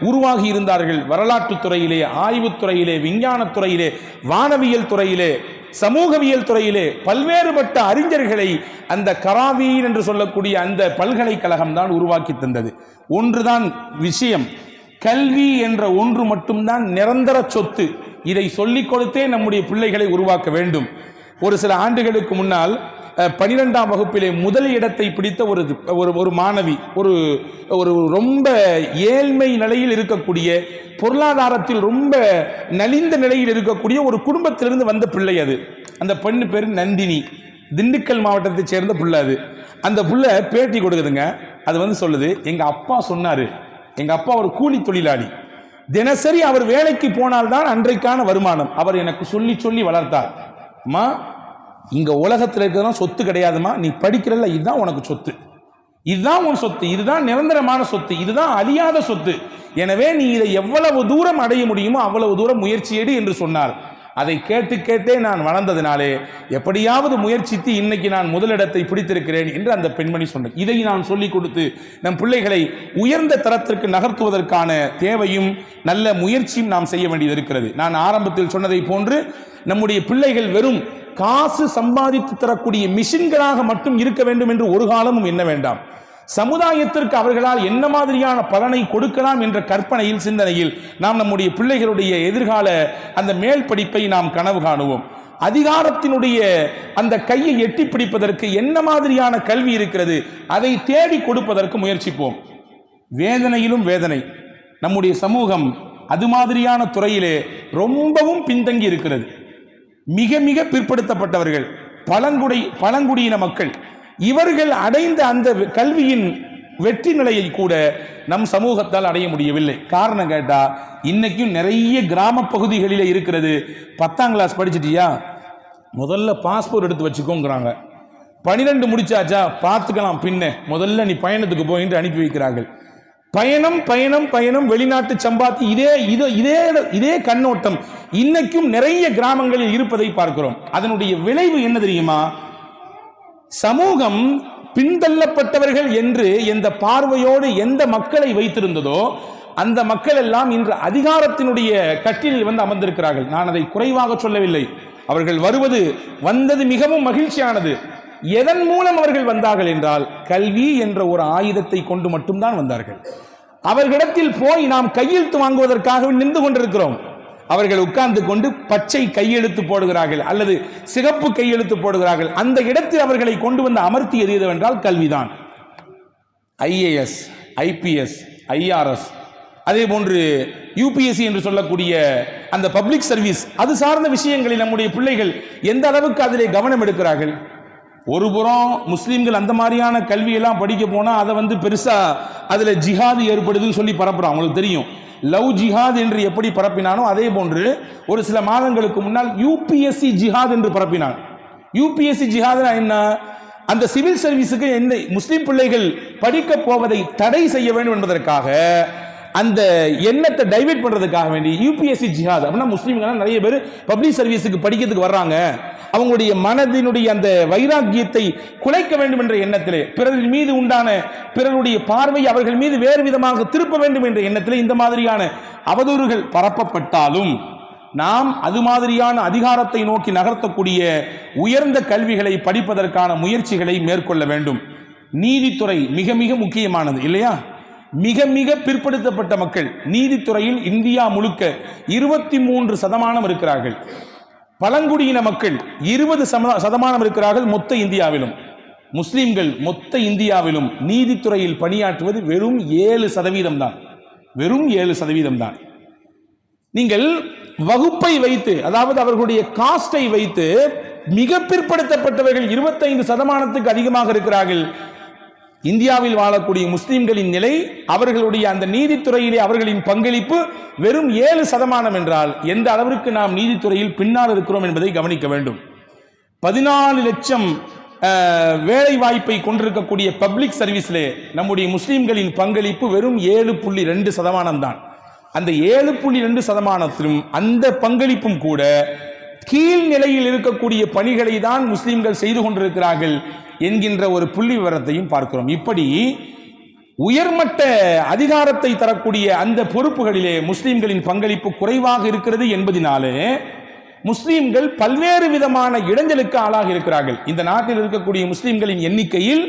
உருவாகி இருந்தார்கள். வரலாற்று துறையிலே, ஆய்வுத்துறையிலே, விஞ்ஞானத்துறையிலே, வானவியல் துறையிலே சமூகவியல் துறையிலே பல்வேறுபட்ட அறிஞர்களை அந்த கராவீன் என்று சொல்லக்கூடிய அந்த பல்கலைக்கழகம் தான் உருவாக்கி தந்தது. ஒன்றுதான் விஷயம், கல்வி என்ற ஒன்று மட்டும்தான் நிரந்தர சொத்து. இதை சொல்லிக் கொடுத்தே நம்முடைய பிள்ளைகளை உருவாக்க வேண்டும். ஒரு சில ஆண்டுகளுக்கு முன்னால் 12ஆம் வகுப்பிலே முதல் இடத்தை பிடித்த ஒரு மாணவி, ஒரு ரொம்ப ஏழ்மை நிலையில் இருக்கக்கூடிய, பொருளாதாரத்தில் ரொம்ப நலிந்த நிலையில் இருக்கக்கூடிய ஒரு குடும்பத்திலிருந்து வந்த பிள்ளை அது. அந்த பெண்ணு பேர் நந்தினி, திண்டுக்கல் மாவட்டத்தை சேர்ந்த பிள்ளை அது. அந்த பிள்ளை பேட்டி கொடுக்குதுங்க. அது சொல்லுது, எங்க அப்பா சொன்னாரு, எங்க அப்பா ஒரு கூலி தொழிலாளி, தினசரி அவர் வேலைக்கு போனால்தான் அன்றைக்கான வருமானம். அவர் எனக்கு சொல்லி சொல்லி வளர்த்தார். அம்மா, இங்க உலகத்தில் இருக்கிறதெல்லாம் சொத்து கிடையாதுமா, நீ படிக்கிறல்ல, இதுதான் உனக்கு சொத்து, இதுதான் உன் சொத்து, இதுதான் நிரந்தரமான சொத்து, இதுதான் அழியாத சொத்து. எனவே நீ இதை எவ்வளவு தூரம் அடைய முடியுமோ அவ்வளவு தூரம் முயற்சி எடு என்று சொன்னார். அதை கேட்டு கேட்டே நான் வளர்ந்ததினாலே எப்படியாவது முயற்சித்து இன்னைக்கு நான் முதலிடத்தை பிடித்திருக்கிறேன் என்று அந்த பெண்மணி சொன்னார். இதை நான் சொல்லிக் கொடுத்து நம் பிள்ளைகளை உயர்ந்த தரத்திற்கு நகர்த்துவதற்கான தேவையும் நல்ல முயற்சியும் நாம் செய்ய வேண்டியது இருக்கிறது. நான் ஆரம்பத்தில் சொன்னதை போன்று நம்முடைய பிள்ளைகள் வெறும் காசு சம்பாதித்து தரக்கூடிய மிஷின்களாக மட்டும் இருக்க வேண்டும் என்று ஒரு காலமும் எண்ண வேண்டாம். சமுதாயத்திற்கு அவர்களால் என்ன மாதிரியான பலனை கொடுக்கலாம் என்ற கற்பனையில், சிந்தனையில் நாம் நம்முடைய பிள்ளைகளுடைய எதிர்கால அந்த மேல் படிப்பை நாம் கனவு காணுவோம். அதிகாரத்தினுடைய அந்த கையை எட்டி பிடிப்பதற்கு என்ன மாதிரியான கல்வி இருக்கிறது அதை தேடி கொடுப்பதற்கு முயற்சிப்போம். வேதனையிலும் வேதனை, நம்முடைய சமூகம் அது மாதிரியான துறையிலே ரொம்பவும் பின்தங்கி இருக்கிறது. மிக மிக பிற்படுத்தப்பட்டவர்கள், பழங்குடியின மக்கள், இவர்கள் அடைந்த அந்த கல்வியின் வெற்றி நிலையை கூட நம் சமூகத்தால் அடைய முடியவில்லை. காரணம் கேட்டா, இன்னைக்கும் நிறைய கிராம பகுதிகளிலே இருக்கிறது. 10ஆம் கிளாஸ் படிச்சிட்டியா, முதல்ல பாஸ்போர்ட் எடுத்து வச்சுக்கோங்கிறாங்க. 12 முடிச்சாச்சா, பார்த்துக்கலாம் பின்ன, முதல்ல நீ பயணத்துக்கு போயிட்டு அனுப்பி வைக்கிறார்கள். பயணம் பயணம் பயணம், வெளிநாட்டு சம்பாத்தி, இதே கண்ணோட்டம் இன்னைக்கும் நிறைய கிராமங்களில் இருப்பதை பார்க்கிறோம். அதனுடைய விளைவு என்ன தெரியுமா? சமூகம் பின்தள்ளப்பட்டவர்கள் என்று எந்த பார்வையோடு எந்த மக்களை வைத்திருந்ததோ அந்த மக்கள் எல்லாம் இன்று அதிகாரத்தினுடைய கட்டிலில் அமர்ந்திருக்கிறார்கள். நான் அதை குறைவாக சொல்லவில்லை. அவர்கள் வந்தது மிகவும் மகிழ்ச்சியானது. எதன் மூலம் அவர்கள் வந்தார்கள் என்றால், கல்வி என்ற ஒரு ஆயுதத்தை கொண்டு மட்டும்தான் வந்தார்கள். அவர்களிடத்தில் போய் நாம் கையெழுத்து வாங்குவதற்காக நின்று கொண்டிருக்கிறோம். அவர்கள் உட்கார்ந்து கொண்டு பச்சை கையெழுத்து போடுகிறார்கள் அல்லது சிகப்பு கையெழுத்து போடுகிறார்கள். அந்த இடத்தில் அவர்களை கொண்டு வந்து அமர்த்தியது எதுவென்றால் கல்விதான். IAS, IPS, IRS, அதே போன்று UPSC என்று சொல்லக்கூடிய அந்த பப்ளிக் சர்வீஸ், அது சார்ந்த விஷயங்களில் நம்முடைய பிள்ளைகள் எந்த அளவுக்கு அதிலே கவனம் எடுக்கிறார்கள்? ஒரு புறம் முஸ்லீம்கள் அந்த மாதிரியான கல்வியெல்லாம் படிக்க போனா அதை பெருசா அதுல ஜிஹாது ஏற்படுதுன்னு சொல்லி பரப்புறான். அவங்களுக்கு தெரியும், லவ் ஜிஹாத் என்று எப்படி பரப்பினானோ அதே போன்று ஒரு சில மாதங்களுக்கு முன்னால் UPSC ஜிஹாத் என்று பரப்பினான். UPSC ஜிஹாத் என்ன? அந்த சிவில் சர்வீஸுக்கு என்ன முஸ்லீம் பிள்ளைகள் படிக்க போவதை தடை செய்ய வேண்டும் என்பதற்காக, அந்த எண்ணத்தை டைவர்ட் பண்றதுக்காக வேண்டி UPSC ஜிஹாத் அப்படின்னா, முஸ்லீம்கள் நிறைய பேர் பப்ளிக் சர்வீஸுக்கு படிக்கிறதுக்கு வர்றாங்க, அவங்களுடைய மனதினுடைய அந்த வைராக்கியத்தை குலைக்க வேண்டும் என்ற எண்ணத்திலே, பிறரின் மீது உண்டான பிறருடைய பார்வை அவர்கள் மீது வேறு விதமாக திருப்ப வேண்டும் என்ற எண்ணத்திலே இந்த மாதிரியான அவதூறுகள் பரப்பப்பட்டாலும், நாம் அது மாதிரியான அதிகாரத்தை நோக்கி நகர்த்தக்கூடிய உயர்ந்த கல்விகளை படிப்பதற்கான முயற்சிகளை மேற்கொள்ள வேண்டும். நீதித்துறை மிக மிக முக்கியமானது இல்லையா? மிக மிக பிற்படுத்தப்பட்ட மக்கள் நீதித்துறையில் இந்தியா முழுக்க 23% இருக்கிறார்கள். பழங்குடியின மக்கள் 20% இருக்கிறார்கள் மொத்த இந்தியாவிலும். முஸ்லிம்கள் மொத்த இந்தியாவிலும் நீதித்துறையில் பணியாற்றுவது வெறும் 7% தான். வெறும் 7% தான். நீங்கள் வகுப்பை வைத்து, அதாவது அவர்களுடைய காஸ்டை வைத்து மிக பிற்படுத்தப்பட்டவர்கள் 25% அதிகமாக இருக்கிறார்கள். இந்தியாவில் வாழக்கூடிய முஸ்லிம்களின் நிலை, அவர்களுடைய அந்த நீதித்துறையிலே அவர்களின் பங்களிப்பு வெறும் 7% என்றால் எந்த அளவிற்கு நாம் நீதித்துறையில் பின்னால் இருக்கிறோம் என்பதை கவனிக்க வேண்டும். 14 லட்சம் வேலை வாய்ப்பை கொண்டிருக்கக்கூடிய பப்ளிக் சர்வீஸ்லே நம்முடைய முஸ்லிம்களின் பங்களிப்பு வெறும் 7.2% தான். அந்த 7.2% அந்த பங்களிப்பும் கூட கீழ் நிலையில் இருக்கக்கூடிய பணிகளை தான் முஸ்லிம்கள் செய்து கொண்டிருக்கிறார்கள் என்கின்ற ஒரு புள்ளி விவரத்தையும் பார்க்கிறோம். இப்படி உயர்மட்ட அதிகாரத்தை தரக்கூடிய அந்த பொறுப்புகளிலே முஸ்லிம்களின் பங்களிப்பு குறைவாக இருக்கிறது என்பதினாலே முஸ்லிம்கள் பல்வேறு விதமான இடைஞ்சலுக்கு ஆளாகி இருக்கிறார்கள். இந்த நாட்டில் இருக்கக்கூடிய முஸ்லிம்களின் எண்ணிக்கையில்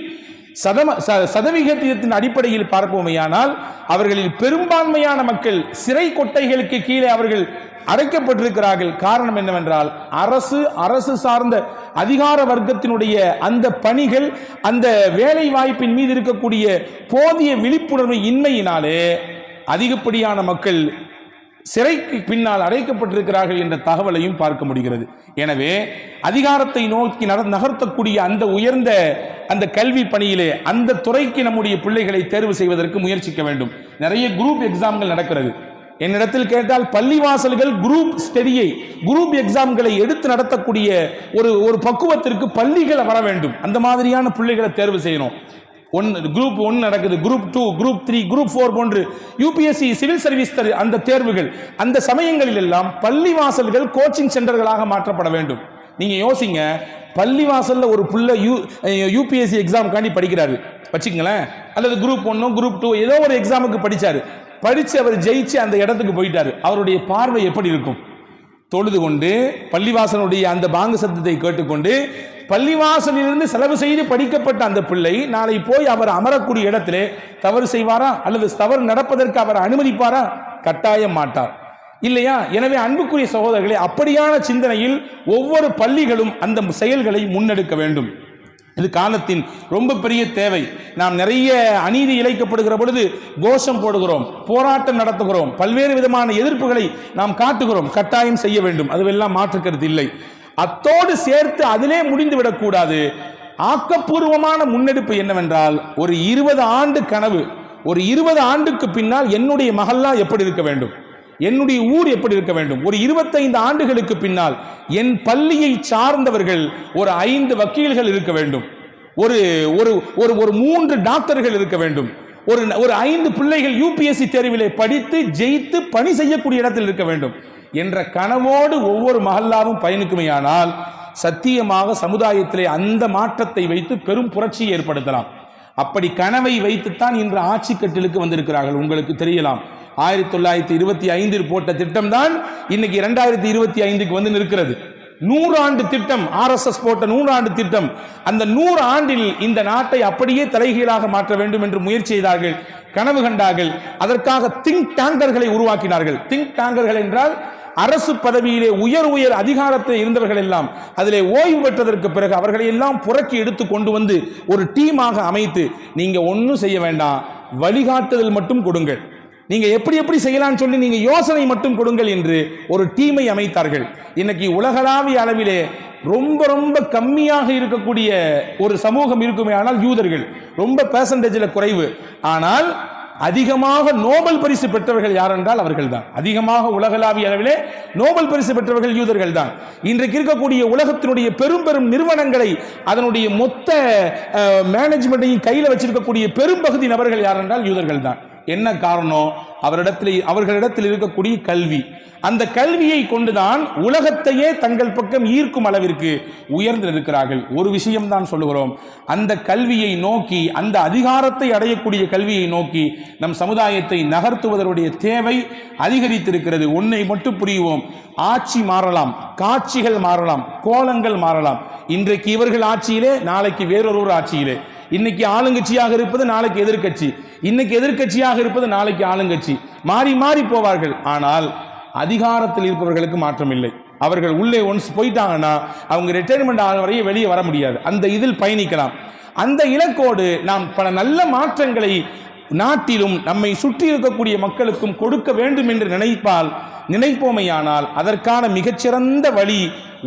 சதவிகிதத்தின் அடிப்படையில் பார்ப்போமேயானால் அவர்களில் பெரும்பான்மையான மக்கள் சிறை கொட்டைகளுக்கு கீழே அவர்கள் அடைக்கப்பட்டிருக்கிறார்கள். காரணம் என்னவென்றால் அரசு சார்ந்த அதிகார வர்க்கத்தினுடைய அந்த பணிகள், அந்த வேலை வாய்ப்பின் மீது இருக்கக்கூடிய போதிய விழிப்புணர்வு இன்மையினாலே அதிகப்படியான மக்கள் சிறைக்கு பின்னால் அடைக்கப்பட்டிருக்கிறார்கள் என்ற தகவலையும் பார்க்க முடிகிறது. எனவே அதிகாரத்தை நோக்கி நகர்த்தக்கூடிய அந்த உயர்ந்த அந்த கல்வி பணியிலே அந்த துறைக்கு நம்முடைய பிள்ளைகளை தேர்வு செய்வதற்கு முயற்சிக்க வேண்டும். நிறைய குரூப் எக்ஸாம்கள் நடக்கிறது. என்னிடத்தில் கேட்டால் பள்ளிவாசல்கள் குரூப் எக்ஸாம்களை எடுத்து நடத்தக்கூடிய ஒரு பக்குவத்திற்கு பள்ளிகளை வர வேண்டும். அந்த மாதிரியான பிள்ளைகளை தேர்வு செய்யணும். குரூப் 1 நடக்குது, குரூப் 2, குரூப் 3, குரூப் 4 போன்று யூபிஎஸ்சி சிவில் சர்வீஸ் அந்த தேர்வுகள், அந்த சமயங்களில் எல்லாம் பள்ளிவாசல்கள் கோச்சிங் சென்டர்களாக மாற்றப்பட வேண்டும். நீங்க யோசிங்க, பள்ளிவாசல்ல ஒரு பிள்ளை யூபிஎஸ்சி எக்ஸாம் காண்டி படிக்கிறாரு வச்சுக்கங்களேன், அல்லது குரூப் 1 குரூப் 2 ஏதோ ஒரு எக்ஸாமுக்கு படிச்சு அவர் ஜெயிச்சு அந்த இடத்துக்கு போயிட்டாரு. அவருடைய பார்வை எப்படி இருக்கும்? தொழுது கொண்டு பள்ளிவாசலுடைய அந்த பாங்கு சத்தத்தை கேட்டுக்கொண்டு பள்ளிவாசலிலிருந்து செலவு செய்து படிக்கப்பட்ட அந்த பிள்ளை நாளை போய் அவர் அமரக்கூடிய இடத்திலே தவறு செய்வாரா அல்லது தவறு நடப்பதற்கு அவர் அனுமதிப்பாரா? கட்டாயம் மாட்டார், இல்லையா? எனவே அன்புக்குரிய சகோதரர்களே, அப்படியான சிந்தனையில் ஒவ்வொரு பள்ளிகளும் அந்த செயல்களை முன்னெடுக்க வேண்டும். இது காலத்தின் ரொம்ப பெரிய தேவை. நாம் நிறைய அநீதி இழைக்கப்படுகிற பொழுது கோஷம் போடுகிறோம், போராட்டம் நடத்துகிறோம், பல்வேறு விதமான எதிர்ப்புகளை நாம் காட்டுகிறோம். கட்டாயம் செய்ய வேண்டும், அதுவெல்லாம் மாற்றுக்கிறது இல்லை. அத்தோடு சேர்த்து அதிலே முடிந்து விடக்கூடாது. ஆக்கப்பூர்வமான முன்னெடுப்பு என்னவென்றால், ஒரு 20 ஆண்டு கனவு, ஒரு 20 ஆண்டுக்கு பின்னால் என்னுடைய மகல்லா எப்படி இருக்க வேண்டும், என்னுடைய ஊர் எப்படி இருக்க வேண்டும், ஒரு 25 ஆண்டுகளுக்கு பின்னால் என் பள்ளியை சார்ந்தவர்கள் ஒரு 5 வக்கீல்கள் இருக்க வேண்டும், ஒரு 3 டாக்டர்கள் இருக்க வேண்டும், ஒரு 5 பிள்ளைகள் யூபிஎஸ்சி தேர்விலே படித்து ஜெயித்து பணி செய்யக்கூடிய இடத்தில் இருக்க வேண்டும் என்ற கனவோடு ஒவ்வொரு மஹல்லாவும் பயணிக்குமேயானால் சத்தியமாக சமுதாயத்திலே அந்த மாற்றத்தை வைத்து பெரும் புரட்சியை ஏற்படுத்தலாம். அப்படி கனவை வைத்துத்தான் இன்று ஆட்சி கட்டிலுக்கு வந்திருக்கிறார்கள். உங்களுக்கு தெரியலாம், 1925 போட்ட திட்டம் தான் இன்னைக்கு 2025க்கு வந்து நிற்கிறது. 100 ஆண்டு திட்டம், RSS போட்ட 100 ஆண்டு திட்டம். அந்த 100 ஆண்டில் இந்த நாட்டை அப்படியே தலைகீழாக மாற்ற வேண்டும் என்று முயற்சி செய்தார்கள், கனவு கண்டார்கள். அதற்காக திங்க் டேங்கர்களை உருவாக்கினார்கள். திங்க் டேங்கர்கள் என்றால் அரசு பதவியிலே உயர் அதிகாரத்தில் இருந்தவர்கள் எல்லாம் அதிலே ஓய்வு பெற்றதற்கு பிறகு அவர்களை எல்லாம் புறக்கி எடுத்து கொண்டு வந்து ஒரு டீமாக அமைத்து, நீங்க ஒன்றும் செய்ய வேண்டாம், வழிகாட்டுதல் மட்டும் கொடுங்கள், நீங்க எப்படி செய்யலாம் சொல்லி நீங்க யோசனை மட்டும் கொடுங்கள் என்று ஒரு டீமை அமைத்தார்கள். இன்னைக்கு உலகளாவிய அளவிலே ரொம்ப கம்மியாக இருக்கக்கூடிய ஒரு சமூகம் இருக்குமே ஆனால் யூதர்கள், ரொம்ப பெர்சன்டேஜில் குறைவு. ஆனால் அதிகமாக நோபல் பரிசு பெற்றவர்கள் யார் என்றால் அவர்கள் தான். அதிகமாக உலகளாவிய அளவிலே நோபல் பரிசு பெற்றவர்கள் யூதர்கள் தான். இன்றைக்கு இருக்கக்கூடிய உலகத்தினுடைய பெரும் நிறுவனங்களை, அதனுடைய மொத்த மேனேஜ்மெண்ட்டையும் கையில் வச்சிருக்கக்கூடிய பெரும்பகுதி நபர்கள் யார் என்றால் யூதர்கள் தான். என்ன காரணம்? அவர்களிடத்தில் இருக்கக்கூடிய கல்வி. அந்த கல்வியை கொண்டுதான் உலகத்தையே தங்கள் பக்கம் ஈர்க்கும் அளவிற்கு உயர்ந்து இருக்கிறார்கள். ஒரு விஷயம் தான் சொல்லுகிறோம், அந்த கல்வியை நோக்கி, அந்த அதிகாரத்தை அடையக்கூடிய கல்வியை நோக்கி நம் சமுதாயத்தை நகர்த்துவதனுடைய தேவை அதிகரித்திருக்கிறது. ஒன்றை மட்டும் புரியுவோம், ஆட்சி மாறலாம், காட்சிகள் மாறலாம், கோலங்கள் மாறலாம். இன்றைக்கு இவர்கள் ஆட்சியிலே, நாளைக்கு வேறொரு ஆட்சியிலே. இன்னைக்கு ஆளுங்கட்சியாக இருப்பது நாளைக்கு எதிர்கட்சி, இன்னைக்கு எதிர்கட்சியாக இருப்பது நாளைக்கு ஆளுங்கட்சி, மாறி போவார்கள். ஆனால் அதிகாரத்தில் இருப்பவர்களுக்கு மாற்றம் இல்லை. அவர்கள் உள்ளே ஒன்ஸ் போயிட்டாங்கன்னா அவங்க ரிட்டையர்மெண்ட் ஆகிற வரையும் வெளியே வர முடியாது. அந்த இதில் பயணிக்கலாம். அந்த இலக்கோடு நாம் பல நல்ல மாற்றங்களை நாட்டிலும் நம்மை சுற்றி இருக்கக்கூடிய மக்களுக்கும் கொடுக்க வேண்டும் என்று நினைப்போமையானால் அதற்கான மிகச்சிறந்த வழி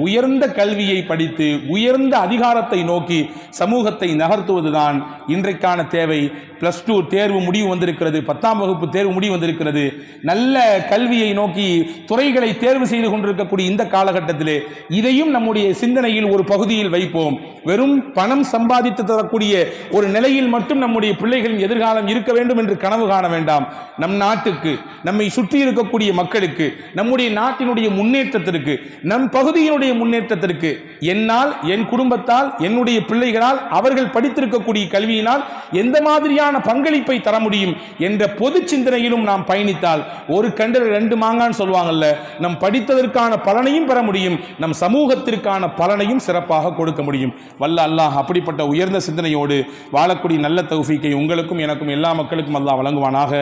உயர்ந்த கல்வியை படித்து உயர்ந்த அதிகாரத்தை நோக்கி சமூகத்தை நகர்த்துவதுதான் இன்றைக்கான தேவை. +2 தேர்வு முடிவு வந்திருக்கிறது, 10ஆம் வகுப்பு தேர்வு முடிவு வந்திருக்கிறது. நல்ல கல்வியை நோக்கி துறைகளை தேர்வு செய்து கொண்டிருக்கக்கூடிய இந்த காலகட்டத்திலே இதையும் நம்முடைய சிந்தனையில் ஒரு பகுதியில் வைப்போம். வெறும் பணம் சம்பாதித்து தரக்கூடிய ஒரு நிலையில் மட்டும் நம்முடைய பிள்ளைகளின் எதிர்காலம் இருக்க வேண்டும் என்று கனவு காண வேண்டாம். நம் நாட்டுக்கு, நம்மை சுற்றி இருக்கக்கூடிய மக்களுக்கு, நம்முடைய நாட்டினுடைய முன்னேற்றத்திற்கு, நம் பகுதியினுடைய அவர்களுடைய முன்னேற்றத்திற்கு என்னால், என் குடும்பத்தால், என்னுடைய பிள்ளைகளால், அவர்கள் படித்திருக்கக்கூடிய கல்வியினால் எந்த மாதிரியான பங்களிப்பை தர முடியும் என்ற பொது சிந்தனையிலும் நாம் பயணித்தால் ஒரு கண்டில் 2 மாங்கான்னு சொல்லுவாங்கல்ல, நம் படித்ததற்கான பலனையும் பெற முடியும், நம் சமூகத்திற்கான பலனையும் சிறப்பாக கொடுக்க முடியும். வல்ல அல்லாஹ் அப்படிப்பட்ட உயர்ந்த சிந்தனையோடு வாழக்கூடிய நல்ல தௌஃபீக்கை உங்களுக்கும் எனக்கும் எல்லா மக்களுக்கும் அல்லாஹ் வழங்குவானாக.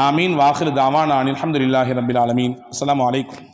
ஆமீன். வாஹிரு தாவானா அல்ஹம்துலில்லாஹி ரப்பில் ஆலமீன். அஸ்ஸலாமு அலைக்கும்.